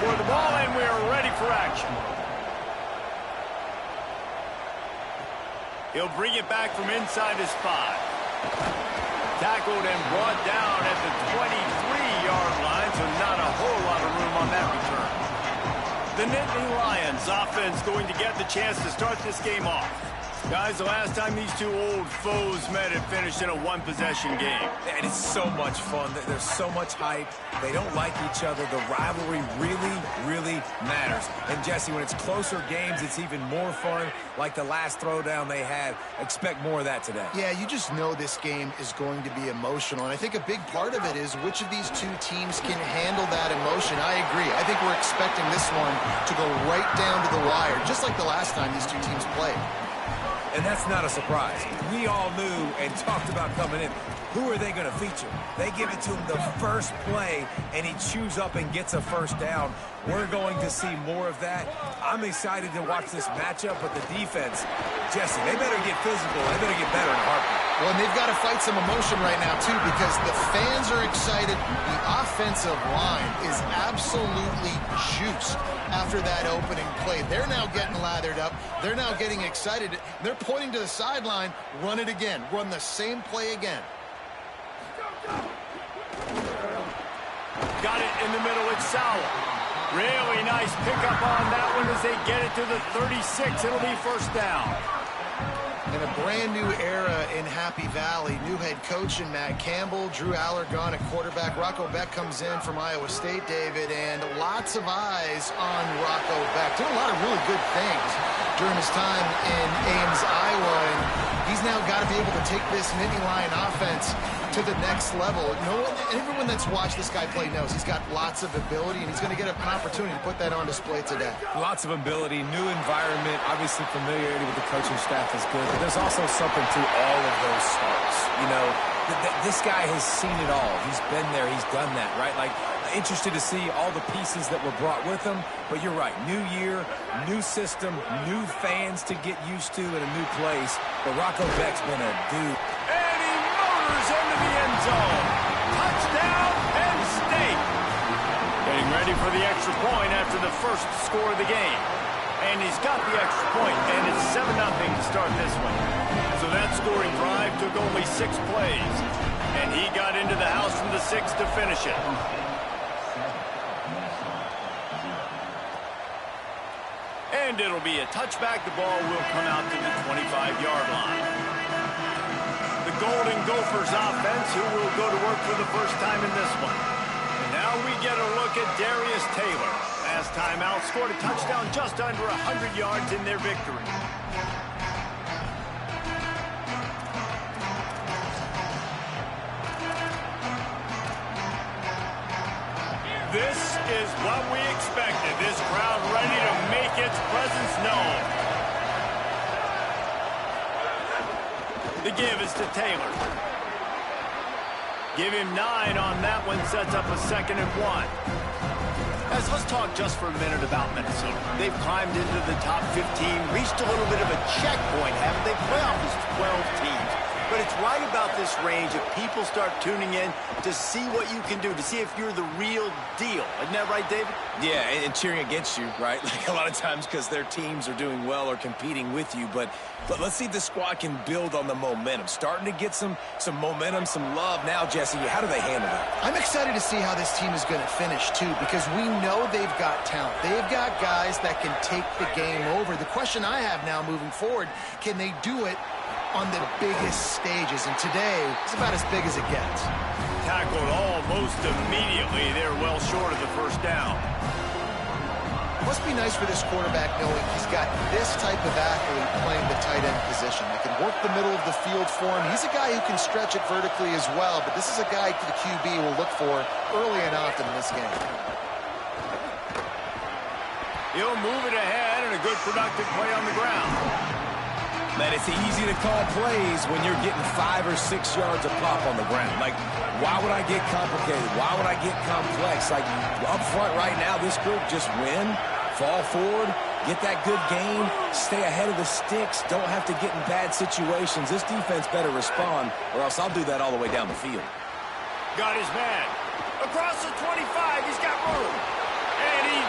for the ball, and we are ready for action. He'll bring it back from inside his 5. Tackled and brought down at the 23-yard line, so not a whole lot of room on that return. The Nittany Lions offense going to get the chance to start this game off. Guys, the last time these two old foes met, it finished in a one-possession game. And it's so much fun. There's so much hype. They don't like each other. The rivalry really, really matters. And, Jesse, when it's closer games, it's even more fun. Like the last throwdown they had. Expect more of that today. Yeah, you just know this game is going to be emotional. And I think a big part of it is which of these two teams can handle that emotion. I agree. I think we're expecting this one to go right down to the wire, just like the last time these two teams played. And that's not a surprise. We all knew and talked about coming in. Who are they going to feature? They give it to him the first play, and he chews up and gets a first down. We're going to see more of that. I'm excited to watch this matchup, but the defense, Jesse, they better get physical. They better get better in a heartbeat. Well, and they've got to fight some emotion right now, too, because the fans are excited. The offensive line is absolutely juiced after that opening play. They're now getting lathered up. They're now getting excited. They're pointing to the sideline. Run it again. Run the same play again. Got it in the middle. It's Sowell. Really nice pickup on that one as they get it to the 36. It'll be first down. In a brand new era in Happy Valley, new head coach in Matt Campbell, Drew Allergon at quarterback. Rocco Beck comes in from Iowa State, David, and lots of eyes on Rocco Beck. Did a lot of really good things during his time in Ames, Iowa, and he's now got to be able to take this Nittany Lion offense to the next level. Everyone that's watched this guy play knows he's got lots of ability, and he's going to get an opportunity to put that on display today. Lots of ability, new environment, obviously familiarity with the coaching staff is good, but there's also something to all of those starts. You know, this guy has seen it all. He's been there. He's done that, right? Like, interested to see all the pieces that were brought with him, but you're right. New year, new system, new fans to get used to in a new place, but Rocco Beck's been a dude. And he motors into the end zone. Touchdown, Penn State. Getting ready for the extra point after the first score of the game. And he's got the extra point, and it's 7-0 to start this one. So that scoring drive took only 6 plays, and he got into the house from the 6 to finish it. And it'll be a touchback. The ball will come out to the 25-yard line. The Golden Gophers offense, who will go to work for the first time in this one. And now we get a look at Darius Taylor. Last time out, scored a touchdown just under 100 yards in their victory. This is what we expected. This crowd ready to make its presence known. The give is to Taylor. Give him 9 on that one. Sets up a 2nd and 1. Guys, let's talk just for a minute about Minnesota. They've climbed into the top 15, reached a little bit of a checkpoint, haven't they? Playoff is 12 teams. But it's right about this range if people start tuning in to see what you can do, to see if you're the real deal. Isn't that right, David? Yeah, and cheering against you, right? Like a lot of times because their teams are doing well or competing with you. But let's see if the squad can build on the momentum. Starting to get some momentum, some love. Now, Jesse, how do they handle that? I'm excited to see how this team is going to finish, too, because we know they've got talent. They've got guys that can take the game over. The question I have now moving forward, can they do it on the biggest stages? And today, it's about as big as it gets. Tackled almost immediately. They're well short of the first down. It must be nice for this quarterback knowing he's got this type of athlete playing the tight end position. That can work the middle of the field for him. He's a guy who can stretch it vertically as well, but this is a guy the QB will look for early and often in this game. He'll move it ahead, and a good productive play on the ground. Man, it's easy to call plays when you're getting 5 or 6 yards a pop on the ground. Like, why would I get complicated? Why would I get complex? Like, up front right now, this group just win, fall forward, get that good game, stay ahead of the sticks, don't have to get in bad situations. This defense better respond, or else I'll do that all the way down the field. Got his man. Across the 25, he's got room. And he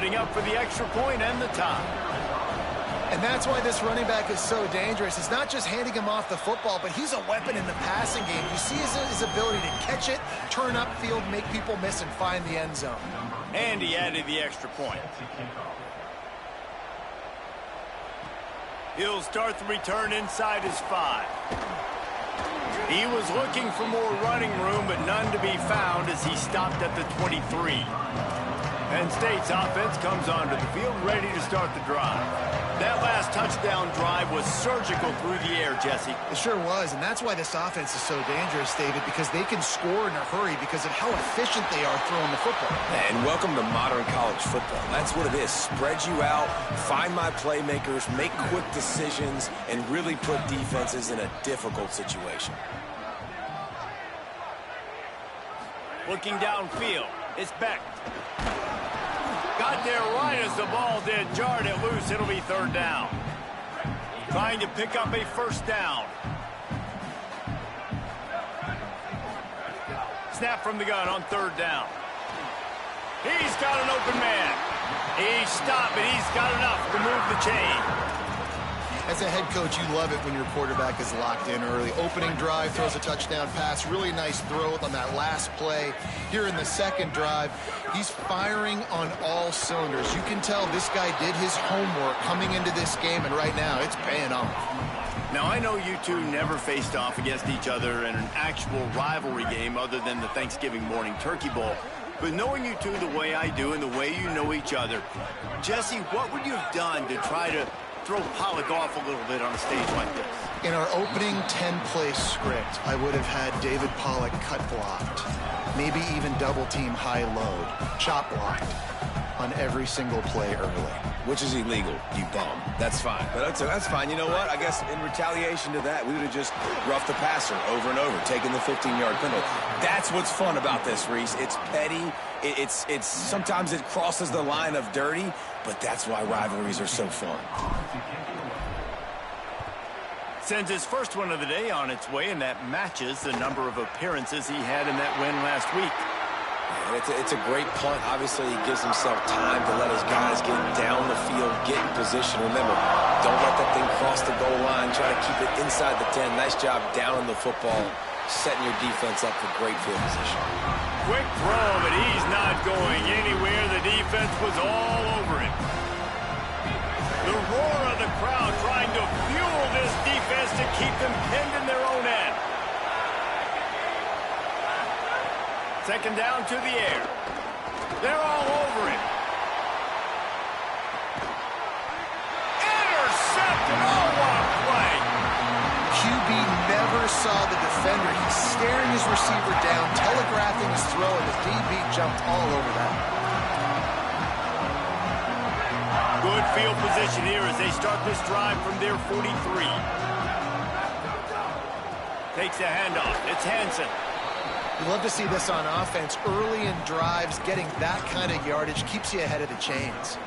setting up for the extra point and the tie. And that's why this running back is so dangerous. It's not just handing him off the football, but he's a weapon in the passing game. You see his ability to catch it, turn upfield, make people miss, and find the end zone. And he added the extra point. He'll start the return inside his 5. He was looking for more running room, but none to be found as he stopped at the 23. Penn State's offense comes onto the field ready to start the drive. That last touchdown drive was surgical through the air, Jesse. It sure was, and that's why this offense is so dangerous, David, because they can score in a hurry because of how efficient they are throwing the football. And welcome to modern college football. That's what it is. Spread you out, find my playmakers, make quick decisions, and really put defenses in a difficult situation. Looking downfield, it's Beck. Got there right as the ball did. Jarred it loose. It'll be third down. Trying to pick up a first down. Snap from the gun on third down. He's got an open man. He stopped, but he's got enough to move the chain. As a head coach, you love it when your quarterback is locked in early. Opening drive, throws a touchdown pass. Really nice throw on that last play. Here in the second drive, he's firing on all cylinders. You can tell this guy did his homework coming into this game, and right now it's paying off. Now, I know you two never faced off against each other in an actual rivalry game other than the Thanksgiving morning Turkey Bowl. But knowing you two the way I do and the way you know each other, Jesse, what would you have done to try to throw Pollock off a little bit on a stage like this? In our opening 10-play script, I would have had David Pollock cut blocked, maybe even double-team high-load, chop blocked on every single play early. Which is illegal, you bum. That's fine. But that's fine. You know what? I guess in retaliation to that, we would have just roughed the passer over and over, taking the 15-yard penalty. That's what's fun about this, Reese. It's petty. It's sometimes it crosses the line of dirty, but that's why rivalries are so fun. Sends his first one of the day on its way, and that matches the number of appearances he had in that win last week. It's a great punt. Obviously, he gives himself time to let his guys get down the field, get in position. Remember, don't let that thing cross the goal line. Try to keep it inside the 10. Nice job down in the football, setting your defense up for great field position. Quick throw, but he's not going anywhere. The defense was all over him. The roar of the crowd trying to fuel this defense to keep them pinned in their own end. Second down to the air. They're all over him. Intercepted. Oh, what a play. QB never saw the defender. He's staring his receiver down, telegraphing his throw, and the DB jumped all over that. Good field position here as they start this drive from their 43. Takes a handoff. It's Hansen. You love to see this on offense. Early in drives, getting that kind of yardage keeps you ahead of the chains.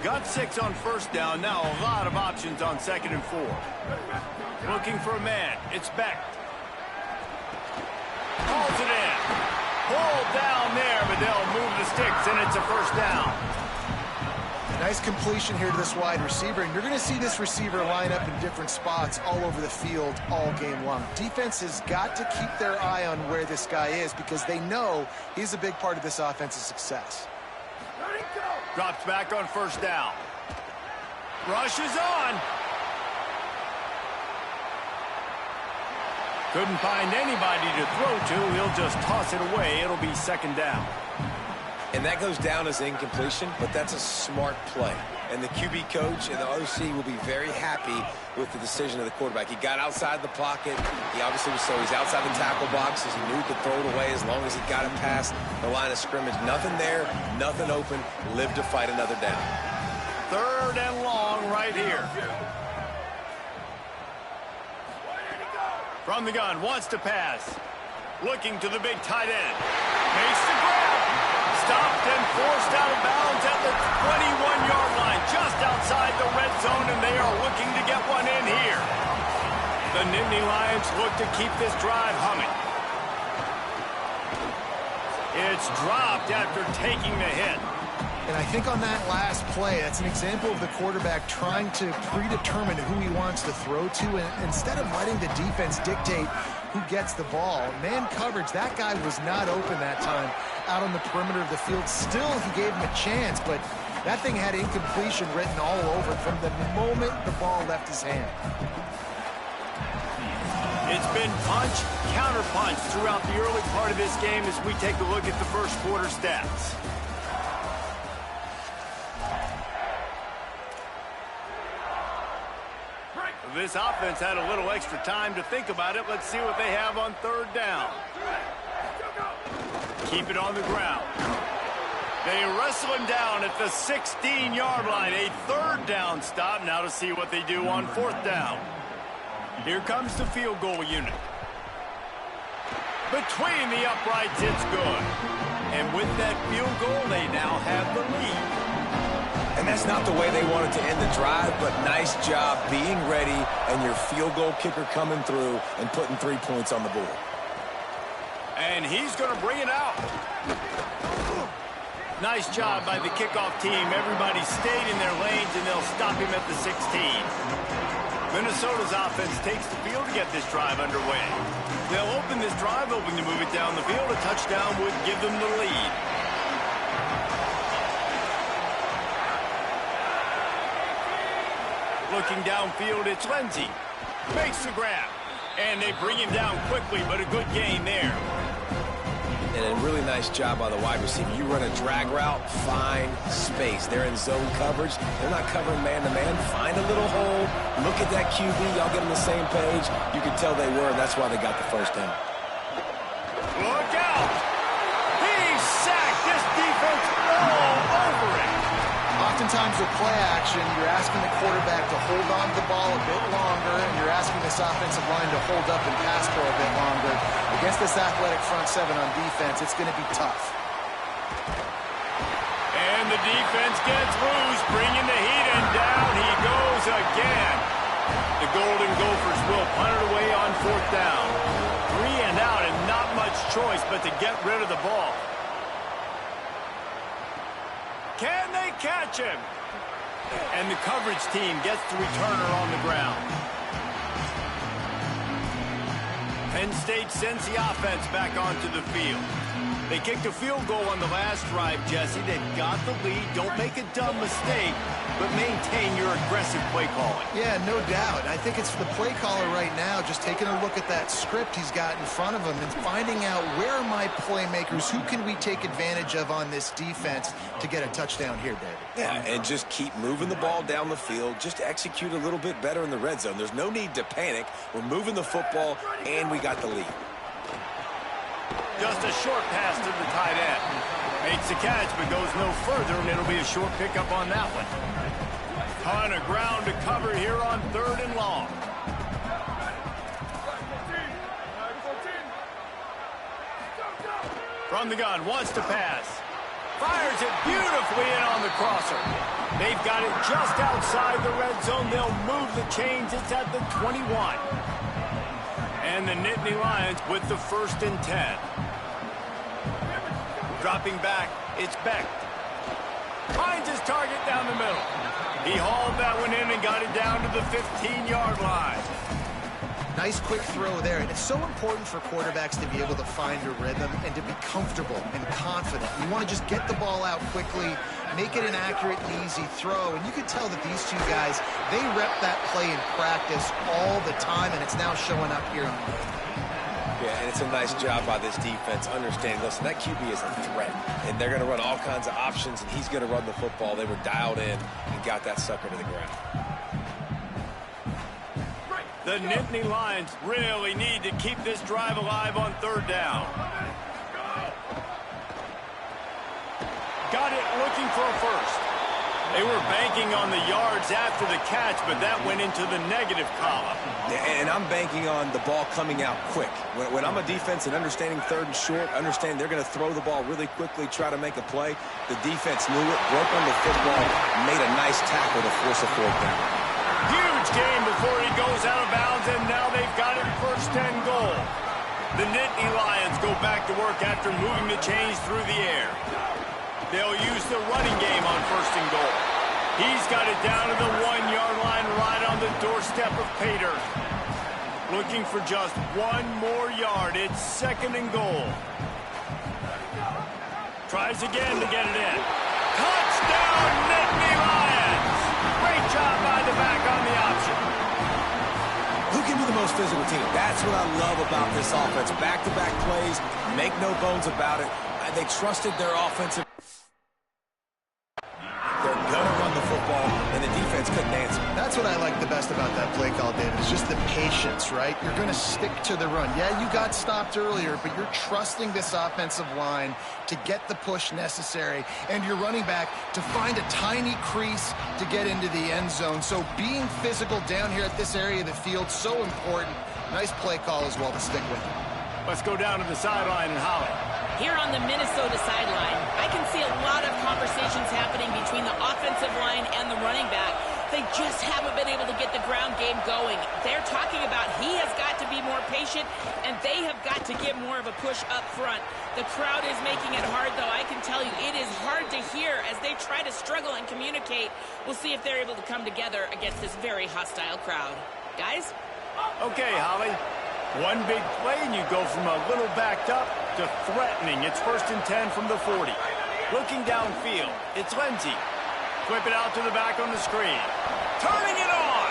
Got 6 on first down. Now a lot of options on second and 4. Looking for a man. It's Beck. Calls it in. Pulled down there, but they'll move the sticks, and it's a first down. Nice completion here to this wide receiver, and you're going to see this receiver line up in different spots all over the field all game long. Defense has got to keep their eye on where this guy is because they know he's a big part of this offense's success. Drops back on first down. Rush is on. Couldn't find anybody to throw to. He'll just toss it away. It'll be second down. And that goes down as incompletion, but that's a smart play. And the QB coach and the OC will be very happy with the decision of the quarterback. He got outside the pocket. He obviously was he's outside the tackle boxes. He knew he could throw it away as long as he got it past the line of scrimmage. Nothing there, nothing open. Live to fight another down. Third and long right here. From the gun, wants to pass. Looking to the big tight end. Makes the grab. Stopped and forced out of bounds at the 21-yard line, just outside the red zone, and they are looking to get one in here. The Nittany Lions look to keep this drive humming. It's dropped after taking the hit. And I think on that last play, that's an example of the quarterback trying to predetermine who he wants to throw to, and instead of letting the defense dictate who gets the ball. Man coverage, that guy was not open that time out on the perimeter of the field. Still, he gave him a chance, but that thing had incompletion written all over it from the moment the ball left his hand. It's been punch, counter punch throughout the early part of this game as we take a look at the first quarter stats. This offense had a little extra time to think about it. Let's see what they have on third down. Keep it on the ground. They wrestle him down at the 16-yard line. A third down stop. Now to see what they do on fourth down. Here comes the field goal unit. Between the uprights, it's good. And with that field goal, they now have the lead. And that's not the way they wanted to end the drive, but nice job being ready and your field goal kicker coming through and putting 3 points on the board. And he's going to bring it out. Nice job by the kickoff team. Everybody stayed in their lanes, and they'll stop him at the 16. Minnesota's offense takes the field to get this drive underway. They'll open this drive, hoping to move it down the field. A touchdown would give them the lead. Looking downfield, it's Lindsey. Makes the grab. And they bring him down quickly, but a good gain there. And a really nice job by the wide receiver. You run a drag route, find space. They're in zone coverage. They're not covering man-to-man. Find a little hole. Look at that QB. Y'all get on the same page. You can tell they were, and that's why they got the first down. Look out! He's sacked. This defense all over it. Oftentimes with play action, you're asking the quarterback to hold on to the ball a bit longer, and you're asking this offensive line to hold up and pass pro a bit longer. Against this athletic front seven on defense, it's going to be tough. And the defense gets loose, bringing the heat, and down he goes again. The Golden Gophers will punt it away on fourth down. 3 and out, and not much choice but to get rid of the ball. Can they catch him? And the coverage team gets the returner on the ground. Penn State sends the offense back onto the field. They kicked a field goal on the last drive, Jesse. They've got the lead. Don't make a dumb mistake, but maintain your aggressive play calling. Yeah, no doubt. I think it's the play caller right now just taking a look at that script he's got in front of him and finding out where are my playmakers, who can we take advantage of on this defense to get a touchdown here, David. Yeah, and just keep moving the ball down the field. Just execute a little bit better in the red zone. There's no need to panic. We're moving the football, and we got the lead. Just a short pass to the tight end. Makes the catch, but goes no further, and it'll be a short pickup on that one. Ton of ground to cover here on third and long. From the gun, wants to pass. Fires it beautifully in on the crosser. They've got it just outside the red zone. They'll move the chains. It's at the 21. And the Nittany Lions with the 1st and 10. Dropping back, it's Beck. Finds his target down the middle. He hauled that one in and got it down to the 15-yard line. Nice quick throw there, and it's so important for quarterbacks to be able to find a rhythm and to be comfortable and confident. You want to just get the ball out quickly, make it an accurate and easy throw, and you can tell that these two guys, they rep that play in practice all the time, and it's now showing up here on the field. Yeah, and it's a nice job by this defense understanding, listen, that QB is a threat, and they're going to run all kinds of options, and he's going to run the football. They were dialed in and got that sucker to the ground. The Nittany Lions really need to keep this drive alive on third down. Got it looking for a first. They were banking on the yards after the catch, but that went into the negative column. And I'm banking on the ball coming out quick. When I'm a defense and understanding third and short, understand they're going to throw the ball really quickly, try to make a play. The defense knew it, broke on the football, made a nice tackle to force a fourth down. Huge game before he goes out of bounds, and now they've got it 1st and goal. The Nittany Lions go back to work after moving the chains through the air. They'll use the running game on 1st and goal. He's got it down to the 1-yard line right on the doorstep of pay dirt. Looking for just 1 more yard. It's 2nd and goal. Tries again to get it in. Touchdown, Nittany Lions! Great job by the back on the option. Who can be the most physical team? That's what I love about this offense. Back-to-back plays, make no bones about it. They trusted their offensive. They're going to run the football, and the defense couldn't answer. That's what I like the best about that play call, David. It's just the patience, right? You're going to stick to the run. Yeah, you got stopped earlier, but you're trusting this offensive line to get the push necessary, and your running back to find a tiny crease to get into the end zone. So being physical down here at this area of the field, so important. Nice play call as well to stick with. Let's go down to the sideline and Holly. Here on the Minnesota sideline, I can see a lot of conversations happening between the offensive line and the running back. They just haven't been able to get the ground game going. They're talking about he has got to be more patient, and they have got to get more of a push up front. The crowd is making it hard, though. I can tell you it is hard to hear as they try to struggle and communicate. We'll see if they're able to come together against this very hostile crowd. Guys? Okay, Holly. One big play, and you go from a little backed up to threatening. It's 1st and 10 from the 40. Looking downfield, it's Lindsey. Flip it out to the back on the screen. Turning it on!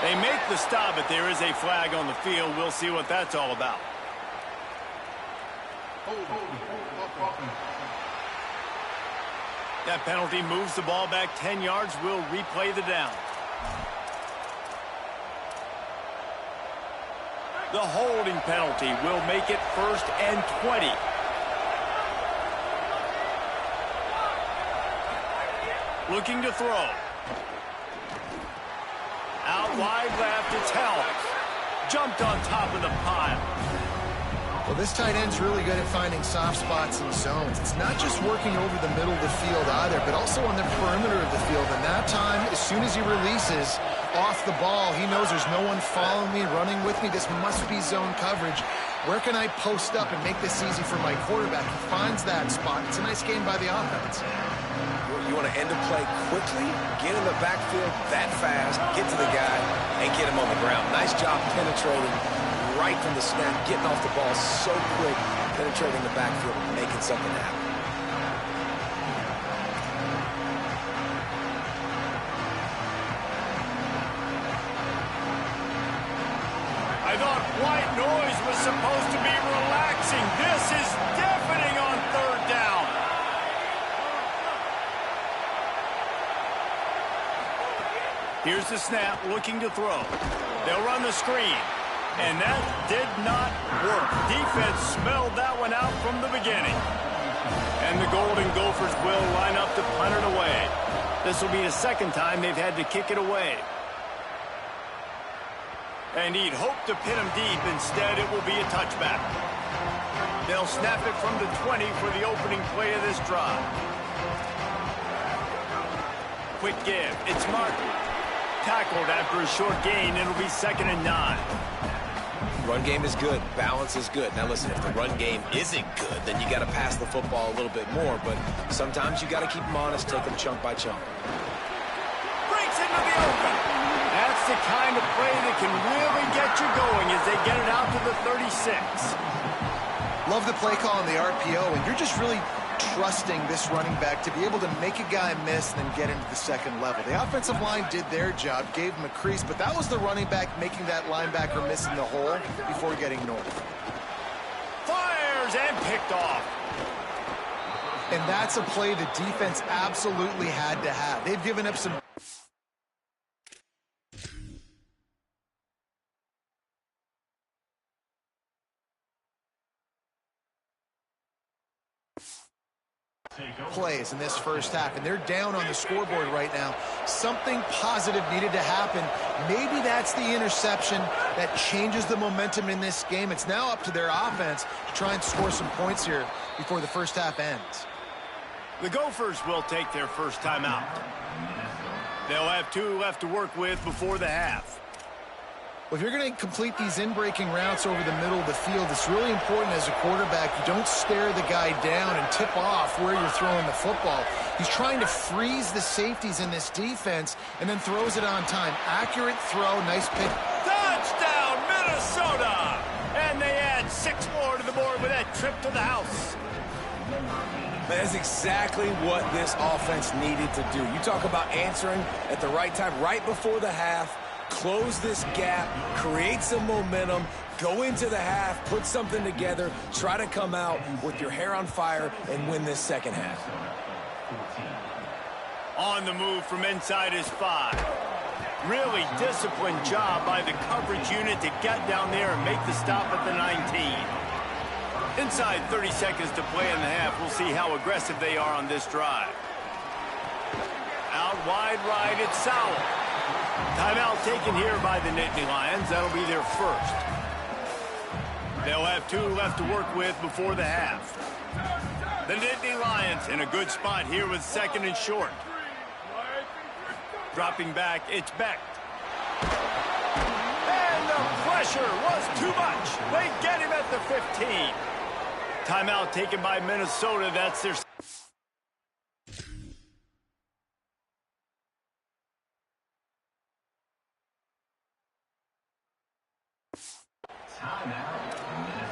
They make the stop, but there is a flag on the field. We'll see what that's all about. That penalty moves the ball back 10 yards. We'll replay the down. The holding penalty will make it 1st and 20. Looking to throw. Out wide left, it's Helms. Jumped on top of the pile. Well, this tight end's really good at finding soft spots and zones. It's not just working over the middle of the field either, but also on the perimeter of the field. And that time, as soon as he releases off the ball, he knows there's no one following me, running with me. This must be zone coverage. Where can I post up and make this easy for my quarterback? He finds that spot. It's a nice game by the offense. You want to end a play quickly, get in the backfield that fast, get to the guy, and get him on the ground. Nice job penetrating right from the snap, getting off the ball so quick, penetrating the backfield, making something happen. I thought white noise was supposed to be relaxing. This is deafening on 3rd down. Here's the snap, looking to throw. They'll run the screen. And that did not work. Defense smelled that one out from the beginning. And the Golden Gophers will line up to punt it away. This will be the 2nd time they've had to kick it away. And he'd hoped to pin him deep. Instead, it will be a touchback. They'll snap it from the 20 for the opening play of this drive. Quick give. It's Martin. Tackled after a short gain. It'll be 2nd and 9. Run game is good. Balance is good. Now, listen, if the run game isn't good, then you got to pass the football a little bit more. But sometimes you got to keep them honest, take them chunk by chunk. Breaks into the open. That's the kind of play that can really get you going as they get it out to the 36. Love the play call on the RPO, and you're just really trusting this running back to be able to make a guy miss and then get into the 2nd level. The offensive line did their job, gave him a crease, but that was the running back making that linebacker miss in the hole before getting north. Fires and picked off. And that's a play the defense absolutely had to have. They've given up some... plays in this 1st half, and they're down on the scoreboard right now. Something positive needed to happen. Maybe that's the interception that changes the momentum in this game. It's now up to their offense to try and score some points here before the 1st half ends. The Gophers will take their 1st time out. They'll have 2 left to work with before the half. Well, if you're going to complete these in-breaking routes over the middle of the field, it's really important as a quarterback you don't stare the guy down and tip off where you're throwing the football. He's trying to freeze the safeties in this defense and then throws it on time. Accurate throw, nice pick. Touchdown, Minnesota! And they add 6 more to the board with that trip to the house. That's exactly what this offense needed to do. You talk about answering at the right time, right before the half. Close this gap, create some momentum, go into the half, put something together, try to come out with your hair on fire and win this second half. On the move from inside his 5. Really disciplined job by the coverage unit to get down there and make the stop at the 19. Inside 30 seconds to play in the half. We'll see how aggressive they are on this drive. Out wide right, it's Sowell. Timeout taken here by the Nittany Lions. That'll be their first. They'll have 2 left to work with before the half. The Nittany Lions in a good spot here with 2nd and short. Dropping back, it's Beck. And the pressure was too much. They get him at the 15. Timeout taken by Minnesota. That's their...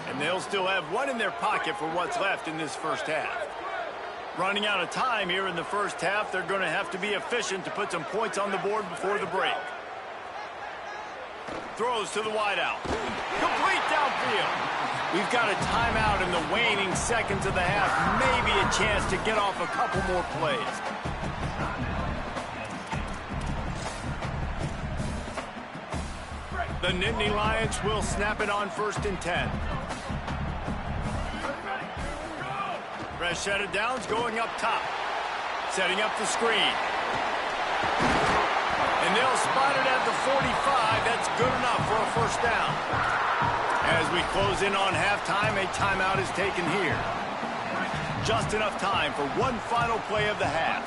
And they'll still have 1 in their pocket for what's left in this first half. Running out of time here in the first half, they're going to have to be efficient to put some points on the board before the break. Throws to the wideout. Complete downfield. We've got a timeout in the waning seconds of the half. Maybe a chance to get off a couple more plays. The Nittany Lions will snap it on 1st and 10. Fresh set of downs going up top. Setting up the screen. And they'll spot it at the 45. That's good enough for a first down. As we close in on halftime, a timeout is taken here. Just enough time for one final play of the half.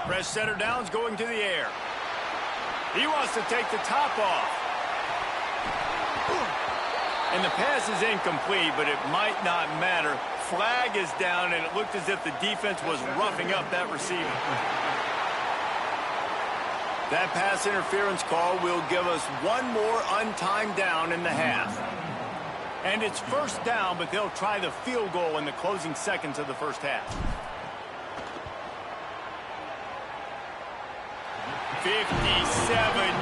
Fresh set of downs going to the air. He wants to take the top off. And the pass is incomplete, but it might not matter. Flag is down, and it looked as if the defense was roughing up that receiver. That pass interference call will give us 1 more untimed down in the half. And it's first down, but they'll try the field goal in the closing seconds of the first half. 57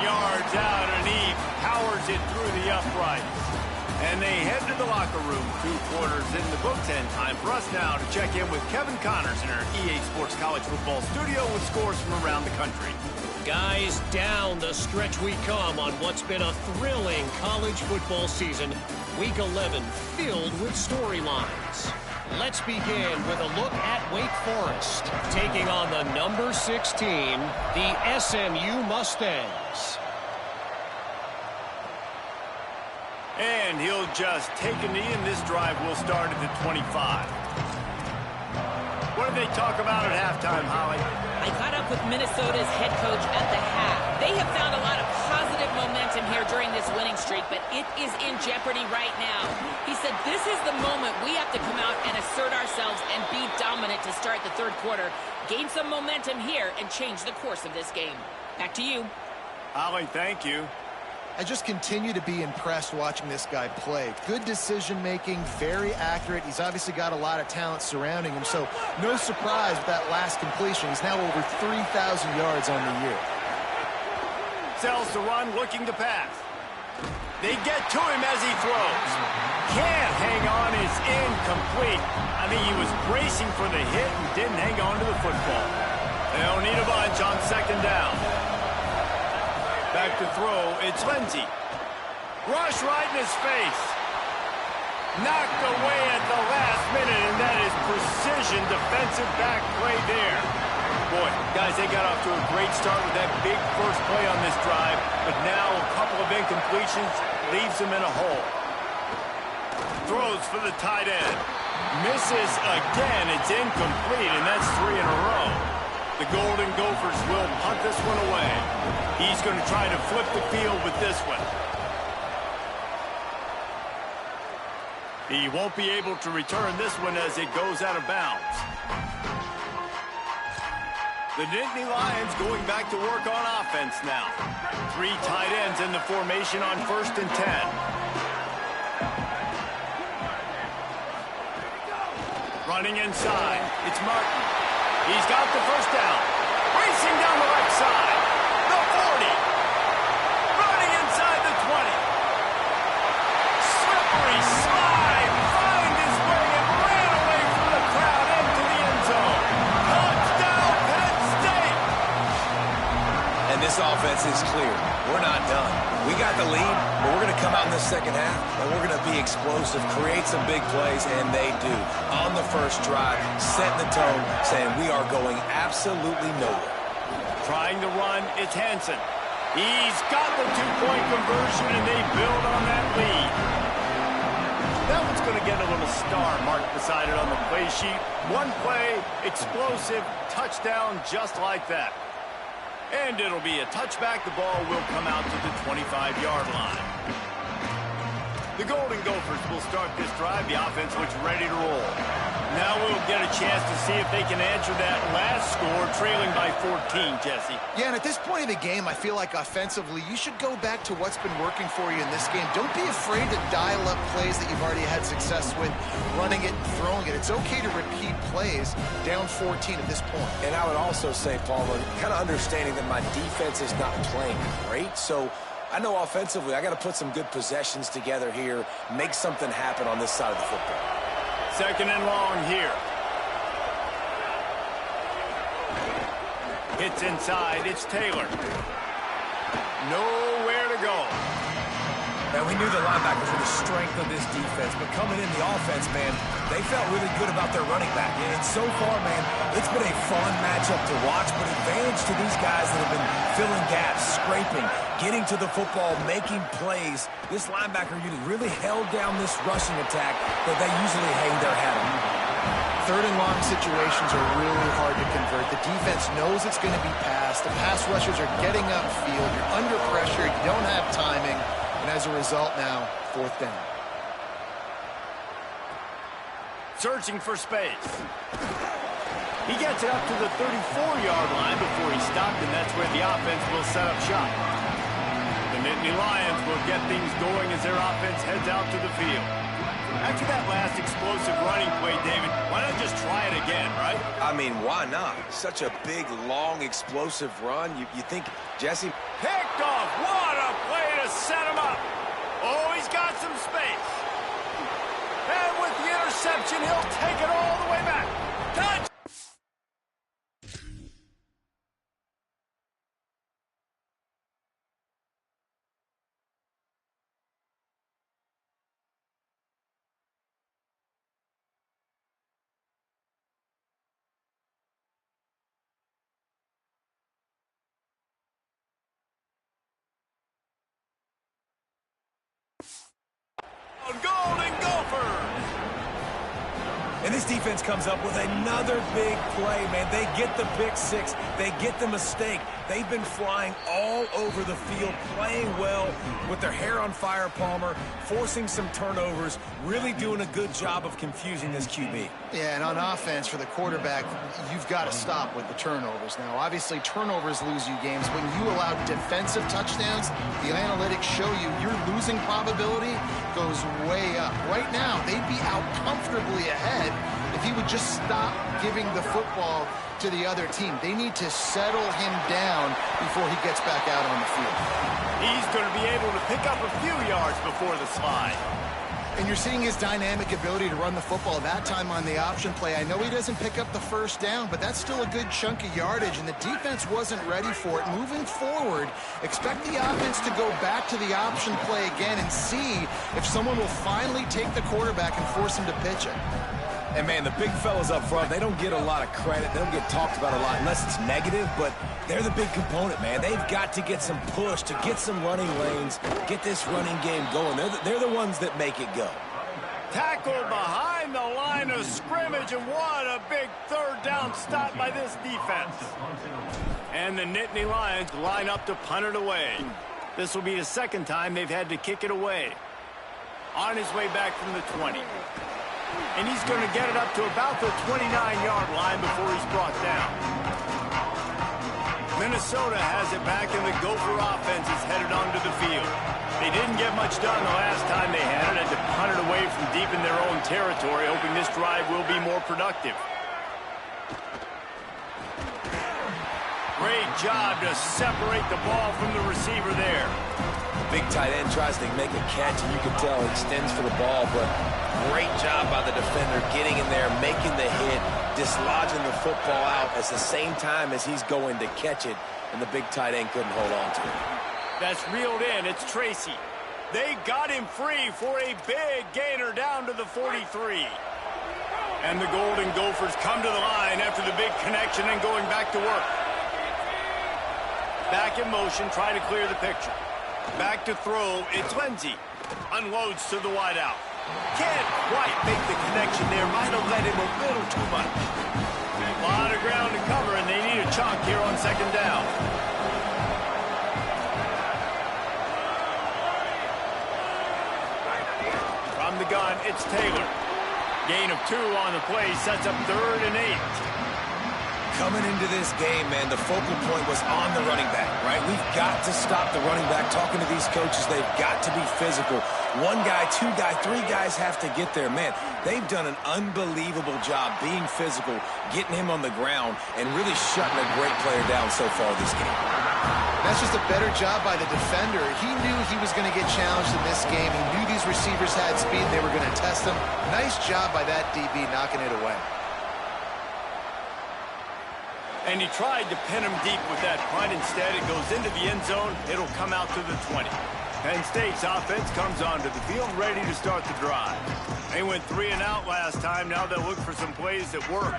yards out, and he powers it through the uprights. And they head to the locker room. 2 quarters in the books, and time for us now to check in with Kevin Connors in our EA Sports College Football studio with scores from around the country. Guys, down the stretch we come on what's been a thrilling college football season. Week 11 filled with storylines. Let's begin with a look at Wake Forest, taking on the number 16, the SMU Mustangs. And he'll just take a knee, and this drive will start at the 25. What did they talk about at halftime, Holly? I caught up with Minnesota's head coach at the half. They have found a lot of positive momentum here during this winning streak, but it is in jeopardy right now. He said this is the moment we have to come out and assert ourselves and be dominant to start the 3rd quarter, gain some momentum here, and change the course of this game. Back to you. Holly, thank you. I just continue to be impressed watching this guy play. Good decision-making, very accurate. He's obviously got a lot of talent surrounding him, so no surprise with that last completion. He's now over 3,000 yards on the year. Sells the run, looking to pass. They get to him as he throws. Can't hang on, is incomplete. I think he was bracing for the hit and didn't hang on to the football. They'll need a bunch on 2nd down. Back to throw, it's Lindsey. Rush right in his face. Knocked away at the last minute, and that is precision defensive back play there. Boy, guys, they got off to a great start with that big first play on this drive, but now a couple of incompletions leaves them in a hole. Throws for the tight end. Misses again, it's incomplete, and that's 3 in a row. The Golden Gophers will punt this one away. He's going to try to flip the field with this one. He won't be able to return this one as it goes out of bounds. The Nittany Lions going back to work on offense now. 3 tight ends in the formation on 1st and 10. Running inside, it's Martin. He's got the first down. Racing down the right side. The 40. Running inside the 20. Slippery slide. Find his way and ran away from the crowd into the end zone. Touchdown, Penn State. And this offense is clear. We're not done. We got the lead, but we're going to come out in the second half, and we're going to be explosive, create some big plays, and they do. On the first drive, setting the tone, saying we are going absolutely nowhere. Trying to run, it's Hansen. He's got the 2-point conversion, and they build on that lead. That one's going to get a little star marked beside it on the play sheet. One play, explosive, touchdown just like that. And it'll be a touchback. The ball will come out to the 25-yard line. The Golden Gophers will start this drive. The offense looks ready to roll. Now we'll get a chance to see if they can answer that last score, trailing by 14, Jesse. Yeah, and at this point of the game, I feel like offensively, you should go back to what's been working for you in this game. Don't be afraid to dial up plays that you've already had success with, running it and throwing it. It's okay to repeat plays down 14 at this point. And I would also say, Palmer, kind of understanding that my defense is not playing great, so I know offensively I got to put some good possessions together here, make something happen on this side of the football. 2nd and long here. Hits inside. It's Taylor. Nowhere to go. And we knew the linebackers were the strength of this defense, but coming in the offense, man, they felt really good about their running back. And so far, man, it's been a fun matchup to watch, but advantage to these guys that have been filling gaps, scraping, getting to the football, making plays. This linebacker unit really held down this rushing attack that they usually hang their hat on. 3rd and long situations are really hard to convert. The defense knows it's going to be passed. The pass rushers are getting upfield. You're under pressure. You don't have timing. And as a result now, 4th down. Searching for space. He gets it up to the 34-yard line before he stopped, and that's where the offense will set up shop. The Nittany Lions will get things going as their offense heads out to the field. After that last explosive running play, David, why not just try it again, right? I mean, why not? Such a big, long, explosive run. You think, Jesse? Picked off. What a play to set him up. Oh, he's got some space. And with the interception, he'll take it all the way back. Touch! Golden Gophers! And this defense comes up with another big play, man. They get the pick six. They get the mistake. They've been flying all over the field, playing well with their hair on fire, Palmer, forcing some turnovers, really doing a good job of confusing this QB. Yeah, and on offense for the quarterback, you've got to stop with the turnovers. Now, obviously, turnovers lose you games. When you allow defensive touchdowns, the analytics show you your losing probability goes way up. Right now, they'd be out comfortably ahead if he would just stop giving the football to the other team. They need to settle him down before he gets back out on the field. He's going to be able to pick up a few yards before the slide. And you're seeing his dynamic ability to run the football, that time on the option play. I know he doesn't pick up the first down, but that's still a good chunk of yardage, and the defense wasn't ready for it. Moving forward, expect the offense to go back to the option play again and see if someone will finally take the quarterback and force him to pitch it. And, man, the big fellas up front, they don't get a lot of credit. They don't get talked about a lot unless it's negative, but they're the big component, man. They've got to get some push, to get some running lanes, get this running game going. They're the ones that make it go. Tackle behind the line of scrimmage, and what a big third down stop by this defense. And the Nittany Lions line up to punt it away. This will be the second time they've had to kick it away. On his way back from the 20. And he's going to get it up to about the 29-yard line before he's brought down. Minnesota has it back, and the Gopher offense is headed onto the field. They didn't get much done the last time they had it, to punt it away from deep in their own territory, hoping this drive will be more productive. Great job to separate the ball from the receiver there. Big tight end tries to make a catch, and you can tell he extends for the ball, but great job by the defender getting in there, making the hit, dislodging the football out at the same time as he's going to catch it, and the big tight end couldn't hold on to it. That's reeled in. It's Tracy. They got him free for a big gainer down to the 43. And the Golden Gophers come to the line after the big connection and going back to work. Back in motion, try to clear the picture. Back to throw, it's Lindsey. Unloads to the wideout. Can't quite make the connection there. Might have let him a little too much. A lot of ground to cover, and they need a chunk here on second down. From the gun, it's Taylor. Gain of 2 on the play, sets up 3rd and 8. Coming into this game, man, the focal point was on the running back, right? We've got to stop the running back. Talking to these coaches, they've got to be physical. 1 guy, 2 guy, 3 guys have to get there. Man, they've done an unbelievable job being physical, getting him on the ground, and really shutting a great player down so far this game. That's just a better job by the defender. He knew he was going to get challenged in this game. He knew these receivers had speed. They were going to test him. Nice job by that DB knocking it away. And he tried to pin him deep with that punt. Instead, it goes into the end zone. It'll come out to the 20. Penn State's offense comes onto the field ready to start the drive. They went 3 and out last time. Now they'll look for some plays that work.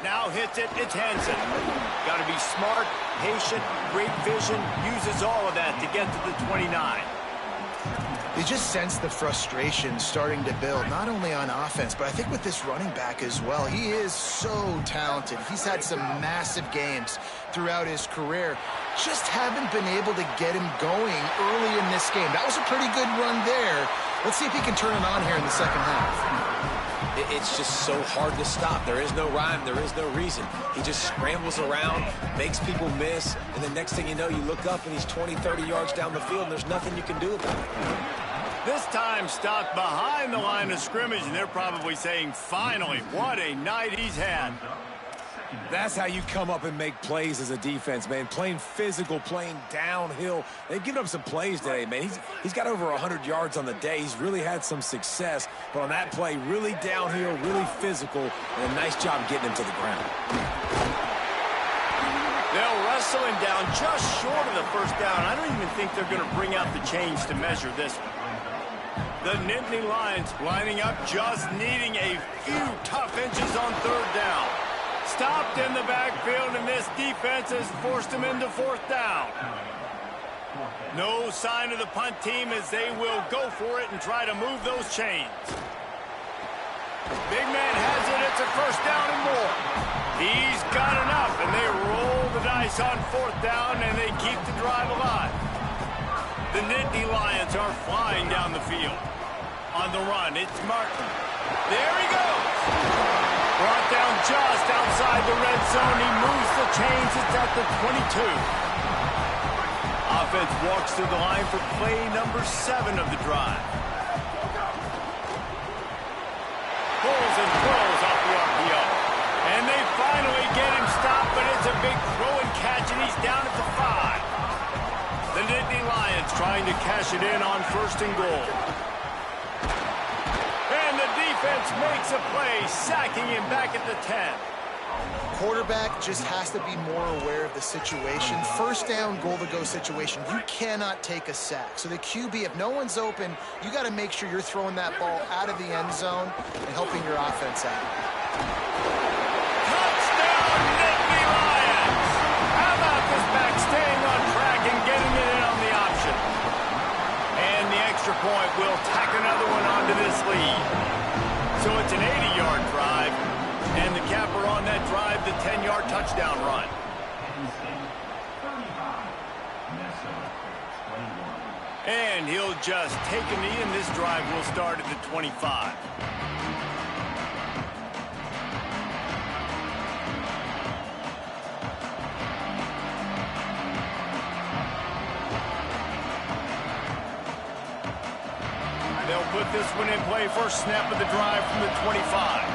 Now hits it. It's Hansen. Got to be smart, patient, great vision. Uses all of that to get to the 29. You just sense the frustration starting to build, not only on offense, but I think with this running back as well. He is so talented. He's had some massive games throughout his career. Just haven't been able to get him going early in this game. That was a pretty good run there. Let's see if he can turn it on here in the second half. It's just so hard to stop. There is no rhyme. There is no reason. He just scrambles around, makes people miss, and the next thing you know, you look up and he's 20, 30 yards down the field, and there's nothing you can do about it. This time stopped behind the line of scrimmage, and they're probably saying, finally, what a night he's had. That's how you come up and make plays as a defense, man. Playing physical, playing downhill. They've given up some plays today, man. He's got over 100 yards on the day. He's really had some success. But on that play, really downhill, really physical, and a nice job getting him to the ground. They'll wrestle him down just short of the first down. I don't even think they're going to bring out the chains to measure this one. The Nittany Lions lining up, just needing a few tough inches on 3rd down. Stopped in the backfield, and this defense has forced him into 4th down. No sign of the punt team as they will go for it and try to move those chains. Big man has it. It's a 1st down and more. He's got enough, and they roll the dice on 4th down, and they keep the drive alive. The Nittany Lions are flying down the field. On the run, it's Martin. There he goes. Brought down just outside the red zone. He moves the chains. It's at the 22. Offense walks to the line for play number 7 of the drive. Pulls and throws off the RPO. And they finally get him stopped, but it's a big throw and catch, and he's down at the 5. The Nittany Lions trying to cash it in on 1st and goal. And the defense makes a play, sacking him back at the 10. Quarterback just has to be more aware of the situation. 1st down, goal-to-go situation. You cannot take a sack. So the QB, if no one's open, you got to make sure you're throwing that ball out of the end zone and helping your offense out. Touchdown, Nittany Lions! How about this back staying on track point will tack another one onto this lead. So it's an 80-yard drive, and the capper on that drive, the 10-yard touchdown run. And he'll just take a knee, and this drive will start at the 25. They'll put this one in play. First snap of the drive from the 25.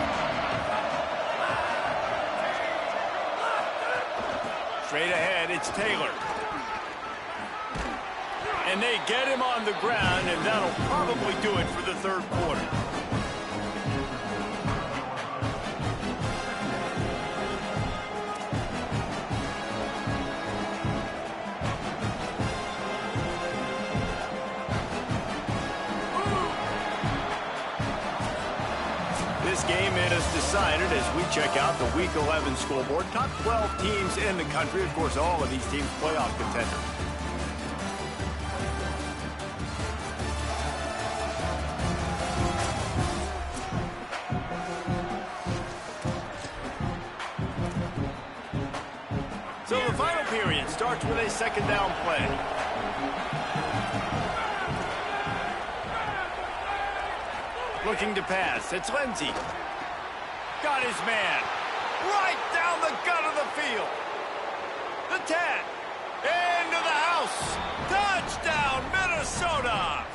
Straight ahead, it's Taylor. And they get him on the ground, and that'll probably do it for the third quarter. This game is decided as we check out the Week 11 scoreboard. Top 12 teams in the country. Of course, all of these teams playoff contenders. So the final period starts with a second down play. Looking to pass. It's Lindsey. Got his man. Right down the gut of the field. The 10. Into the house. Touchdown, Minnesota.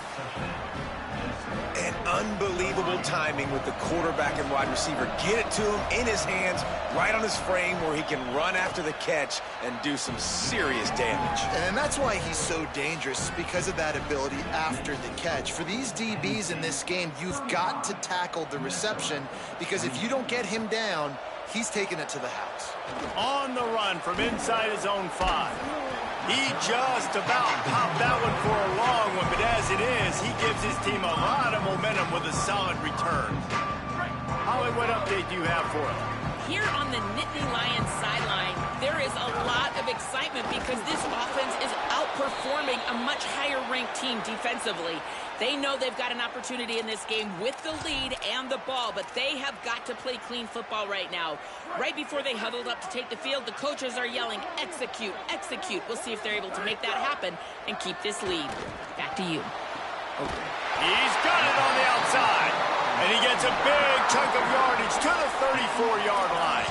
And unbelievable timing with the quarterback and wide receiver. Get it to him in his hands, right on his frame where he can run after the catch and do some serious damage. And that's why he's so dangerous, because of that ability after the catch. For these DBs in this game, you've got to tackle the reception, because if you don't get him down, he's taking it to the house. On the run from inside his own 5. He just about popped that one for a long one, but as it is, he gives his team a lot of momentum with a solid return. Holly, what update do you have for us? Here on the Nittany Lions sideline, there is a lot of excitement because this offense is outperforming a much higher-ranked team defensively. They know they've got an opportunity in this game with the lead and the ball, but they have got to play clean football right now. Right before they huddled up to take the field, the coaches are yelling, execute, execute. We'll see if they're able to make that happen and keep this lead. Back to you. Okay. He's got it on the outside, and he gets a big chunk of yardage to the 34-yard line.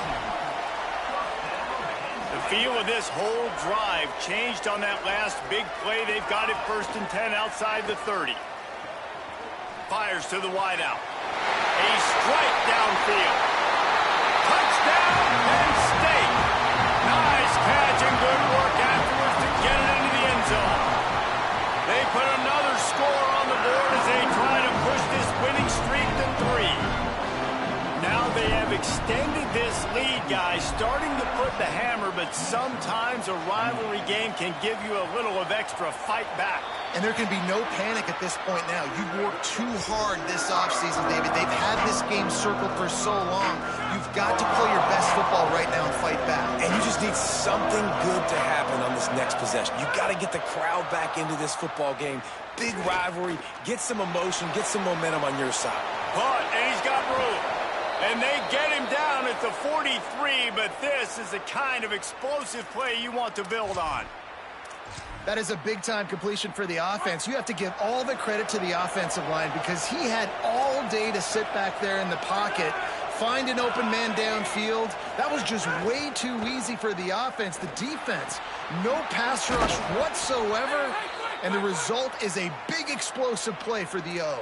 The feel of this whole drive changed on that last big play. They've got it 1st and 10 outside the 30. Fires to the wideout. A strike downfield. Touchdown, Penn State. Nice catch and good work afterwards to get it into the end zone. They put another score on the board as they try to push this winning streak to 3. Now they have extended this lead, guys, starting to put the hammer, but sometimes a rivalry game can give you a little of extra fight back. And there can be no panic at this point now. You've worked too hard this offseason, David. They've had this game circled for so long. You've got to play your best football right now and fight back. And you just need something good to happen on this next possession. You've got to get the crowd back into this football game. Big rivalry. Get some emotion. Get some momentum on your side. But, and he's got room. And they get him down at the 43, but this is the kind of explosive play you want to build on. That is a big-time completion for the offense. You have to give all the credit to the offensive line because he had all day to sit back there in the pocket, find an open man downfield. That was just way too easy for the offense. The defense, no pass rush whatsoever, and the result is a big explosive play for the O.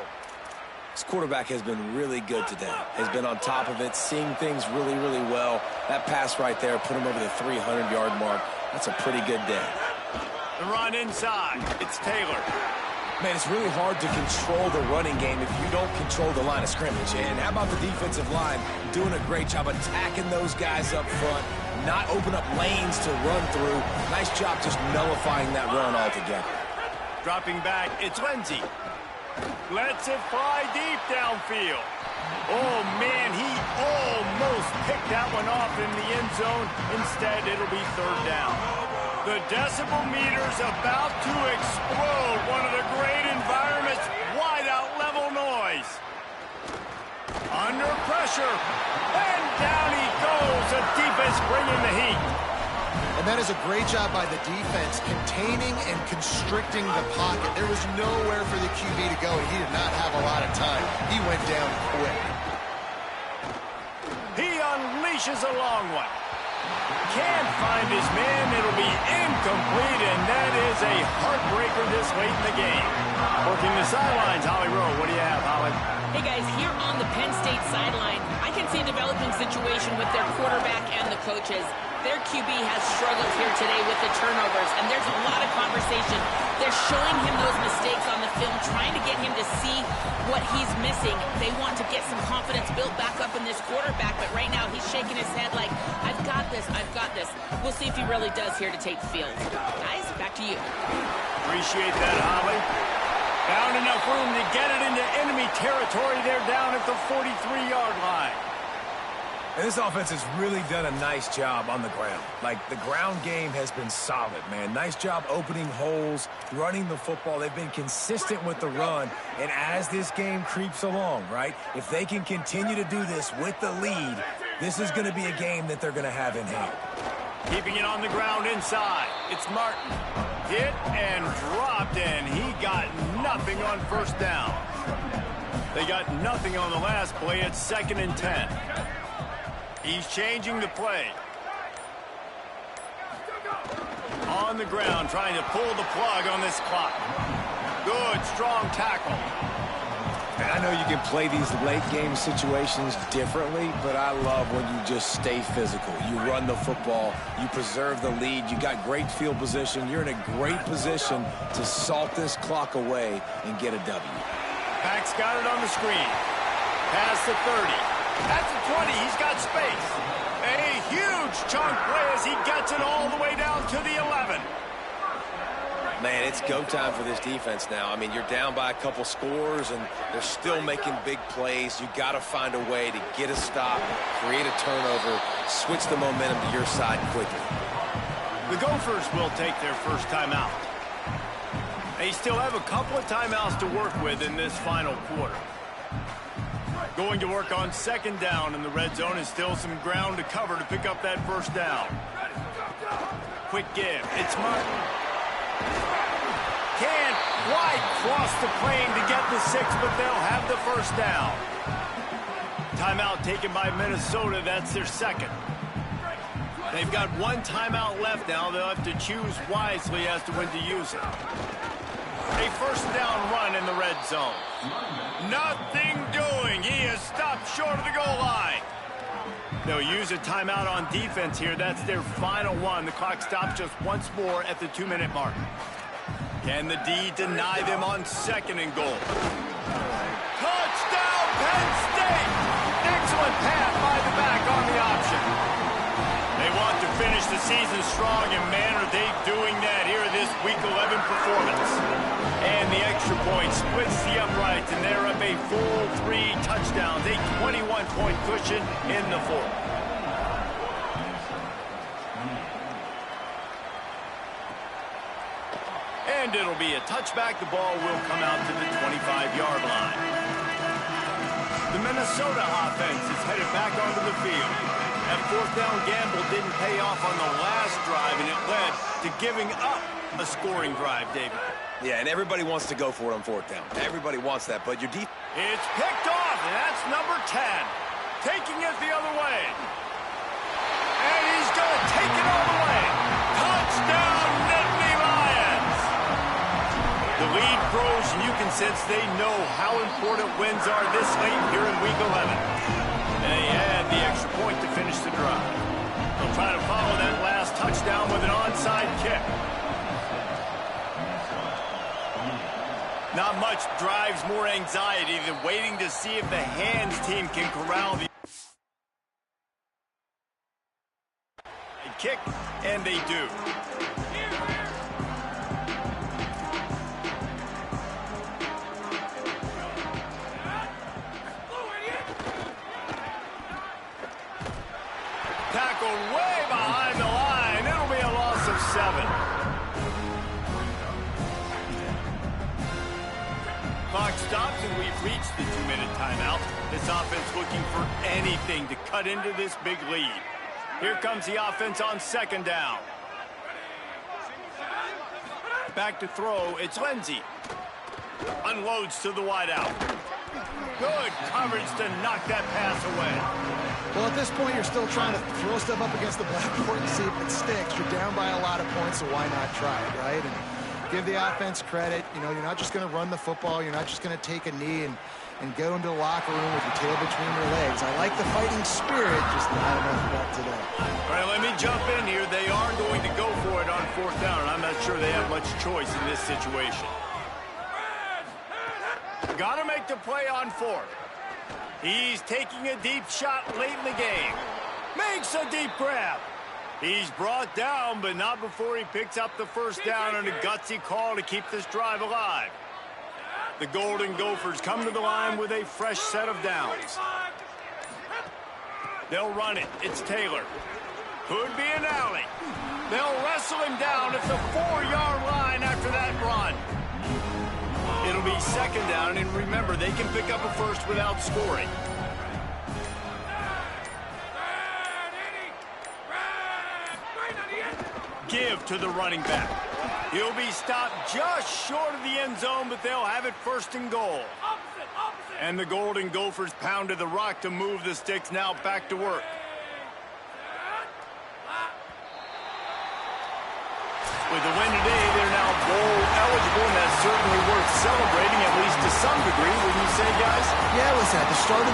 This quarterback has been really good today. Has been on top of it, seeing things really, really well. That pass right there put him over the 300-yard mark. That's a pretty good day. The run inside. It's Taylor. Man, it's really hard to control the running game if you don't control the line of scrimmage. And how about the defensive line doing a great job attacking those guys up front, not open up lanes to run through. Nice job just nullifying that run altogether. Dropping back, it's Lindsey. Lets it fly deep downfield. Oh, man, he almost picked that one off in the end zone. Instead, it'll be 3rd down. The decibel meter's about to explode. One of the great environments. under pressure. And down he goes. The defense bringing the heat. And that is a great job by the defense, containing and constricting the pocket. There was nowhere for the QB to go, and he did not have a lot of time. He went down quick. He unleashes a long one. Can't find his man. It'll be incomplete, and that is a heartbreaker this late in the game. Working the sidelines, Holly Rowe. What do you have, Holly? Hey, guys, here on the Penn State sideline, I can see a developing situation with their quarterback and the coaches. Their QB has struggled here today with the turnovers, and there's a lot of conversation. They're showing him those mistakes on the film, trying to get him to see what he's missing. They want to get some confidence built back up in this quarterback, but right now he's shaking his head like, I've got this, I've got this. We'll see if he really does here to take the field. Guys, back to you. Appreciate that, Holly. Found enough room to get it into enemy territory. They're down at the 43-yard line. And this offense has really done a nice job on the ground. Like, the ground game has been solid, man. Nice job opening holes, running the football. They've been consistent with the run. And as this game creeps along, right, if they can continue to do this with the lead, this is going to be a game that they're going to have in hand. Keeping it on the ground inside. It's Martin. Hit and dropped, and he got nothing on first down. They got nothing on the last play. It's 2nd and 10. He's changing the play. On the ground, trying to pull the plug on this clock. Good, strong tackle. And I know you can play these late game situations differently, but I love when you just stay physical. You run the football, you preserve the lead, you got great field position. You're in a great position to salt this clock away and get a W. Pack's got it on the screen. Past the 30. At the 20, he's got space. A huge chunk play as he gets it all the way down to the 11. Man, it's go time for this defense now. I mean, you're down by a couple scores, and they're still making big plays. You got to find a way to get a stop, create a turnover, switch the momentum to your side quickly. The Gophers will take their first timeout. They still have a couple of timeouts to work with in this final quarter. Going to work on 2nd down in the red zone, and still some ground to cover to pick up that first down. Quick give. It's Martin. Can't quite cross the plane to get the 6, but they'll have the first down. Timeout taken by Minnesota. That's their 2nd. They've got one timeout left now. They'll have to choose wisely as to when to use it. A first down run in the red zone. Nothing doing. He is stopped short of the goal line. They'll use a timeout on defense here. That's their final one. The clock stops just once more at the 2-minute mark. Can the D deny them on 2nd and goal? Touchdown, Penn State! Excellent pass by the back on the option. They want to finish the season strong, and man, are they doing that here in this Week 11 performance. And the extra point splits the uprights, and they're up a full 3 touchdowns, a 21-point cushion in the 4th. And it'll be a touchback. The ball will come out to the 25-yard line. The Minnesota offense is headed back onto the field. That 4th down gamble didn't pay off on the last drive, and it led to giving up a scoring drive, David. Yeah, and everybody wants to go for it on 4th down. Everybody wants that, but your defense... It's picked off, and that's number 10. Taking it the other way. And he's going to take it all the way. Touchdown, Nittany Lions! The lead grows, and you can sense they know how important wins are this late here in Week 11. And they had the extra point to finish the drive. They'll try to follow that last touchdown with an onside kick. Not much drives more anxiety than waiting to see if the hands team can corral the kick, and they do. Tackled way behind the line. It'll be a loss of 7. Clock stops, and we've reached the 2-minute timeout. This offense looking for anything to cut into this big lead. Here comes the offense on second down. Back to throw, it's Lindsey. Unloads to the wideout. Good coverage to knock that pass away. Well, at this point, you're still trying to throw stuff up against the blackboard and see if it sticks. You're down by a lot of points, so why not try it, right? And give the offense credit. You know, you're not just going to run the football. You're not just going to take a knee and go into the locker room with your tail between your legs. I like the fighting spirit, just not enough of that today. All right, let me jump in here. They are going to go for it on fourth down, and I'm not sure they have much choice in this situation. Got to make the play on fourth. He's taking a deep shot late in the game. Makes a deep grab. He's brought down, but not before he picks up the first down and a gutsy call to keep this drive alive. The Golden Gophers come to the line with a fresh set of downs. They'll run it. It's Taylor. Could be an alley. They'll wrestle him down at the 4-yard line after that run. It'll be second down, and remember, they can pick up a first without scoring. Give to the running back. He'll be stopped just short of the end zone, but they'll have it first and goal. And the Golden Gophers pounded the rock to move the sticks, now back to work. With the win today, they're now bowl eligible, and that's certainly worth celebrating, at least to some degree, wouldn't you say, guys? Yeah, listen, at the start of the